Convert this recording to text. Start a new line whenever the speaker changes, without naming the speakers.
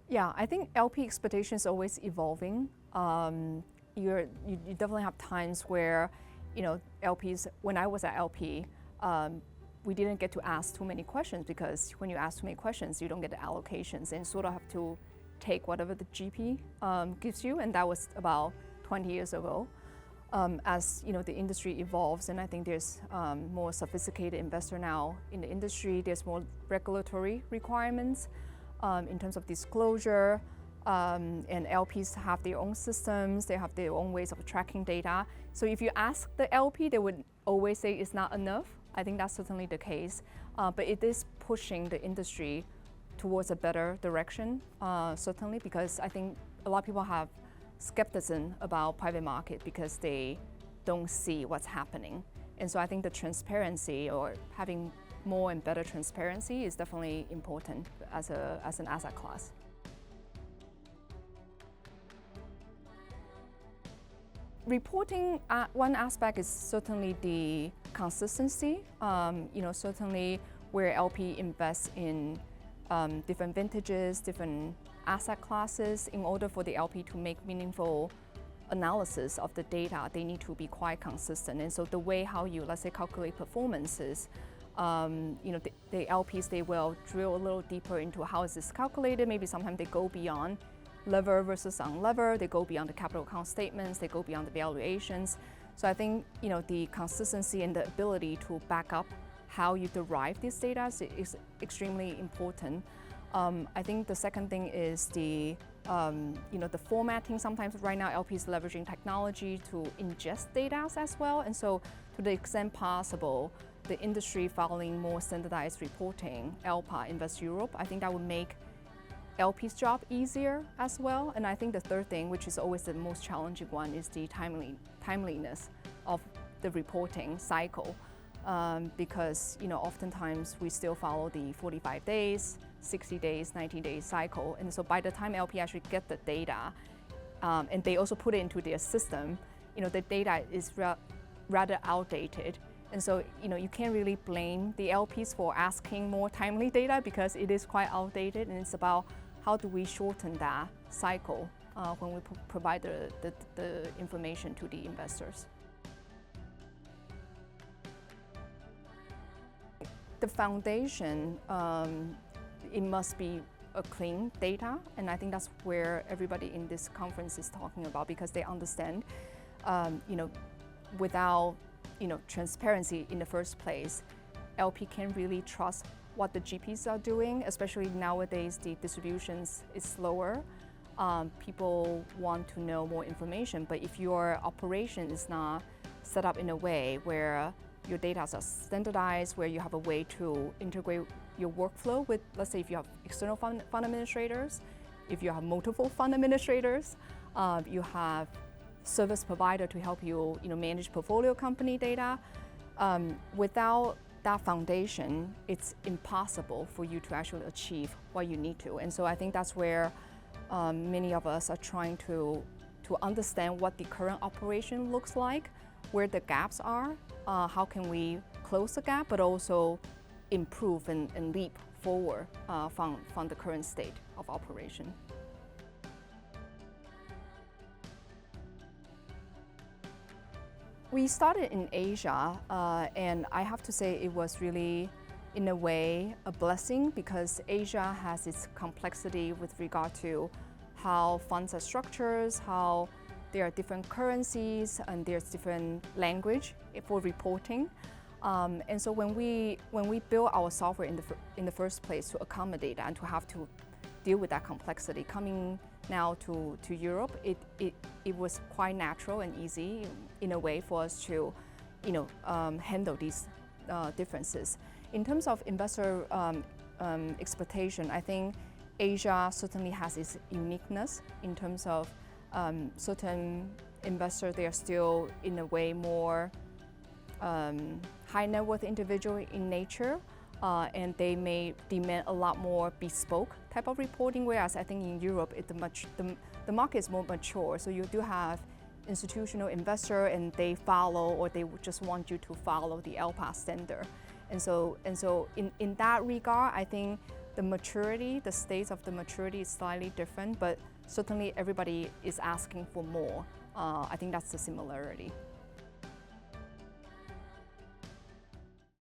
Yeah, I think LP expectation is always evolving. You definitely have times where, LPs. When I was at LP, we didn't get to ask too many questions because when you ask too many questions, you don't get the allocations and sort of have to take whatever the GP gives you, and that was about 20 years ago. As the industry evolves, and I think there's more sophisticated investor now in the industry. There's more regulatory requirements in terms of disclosure, and LPs have their own systems. They have their own ways of tracking data. So if you ask the LP, they would always say it's not enough. I think that's certainly the case, but it is pushing the industry towards a better direction, certainly, because I think a lot of people have skepticism about private market because they don't see what's happening. And so I think the transparency, or having more and better transparency, is definitely important as an asset class. Reporting, one aspect is certainly the consistency. Certainly where LP invests in different vintages, different asset classes, in order for the LP to make meaningful analysis of the data, they need to be quite consistent. And so the way how you, let's say, calculate performances, the LPs, they will drill a little deeper into how is this calculated. Maybe sometimes they go beyond lever versus unlever, they go beyond the capital account statements, they go beyond the valuations. So I think the consistency and the ability to back up how you derive these data is extremely important. I think the second thing is the formatting. Sometimes right now LP is leveraging technology to ingest data as well, and so to the extent possible, the industry following more standardized reporting, LPA, Invest Europe, I think that would make LP's job easier as well. And I think the third thing, which is always the most challenging one, is the timeliness of the reporting cycle. Because oftentimes we still follow the 45 days, 60 days, 90 days cycle. And so by the time LP actually get the data, and they also put it into their system, the data is rather outdated. And so you can't really blame the LPs for asking more timely data because it is quite outdated, and it's about how do we shorten that cycle when we provide the information to the investors. The foundation, it must be a clean data, and I think that's where everybody in this conference is talking about, because they understand, without transparency in the first place, LP can't really trust what the GPs are doing, especially nowadays the distributions is slower. People want to know more information, but if your operation is not set up in a way where your data are standardized, where you have a way to integrate your workflow with, let's say if you have external fund administrators, if you have multiple fund administrators, you have service provider to help you, manage portfolio company data. Without that foundation, it's impossible for you to actually achieve what you need to. And so I think that's where many of us are trying to understand what the current operation looks like, where the gaps are, how can we close the gap, but also improve and leap forward from the current state of operation. We started in Asia, and I have to say it was really, in a way, a blessing, because Asia has its complexity with regard to how funds are structured, how there are different currencies, and there's different language for reporting. And so when we built our software in the first place to accommodate that and to have to deal with that complexity, coming now to Europe, it was quite natural and easy in a way for us to handle these differences. In terms of investor expectation, I think Asia certainly has its uniqueness in terms of certain investors, they are still in a way more high net worth individual in nature, and they may demand a lot more bespoke type of reporting, whereas I think in Europe the market is more mature. So you do have institutional investor, and they follow, or they just want you to follow the LPA standard. And so in that regard, I think the maturity, the stage of the maturity is slightly different, but certainly everybody is asking for more. I think that's the similarity.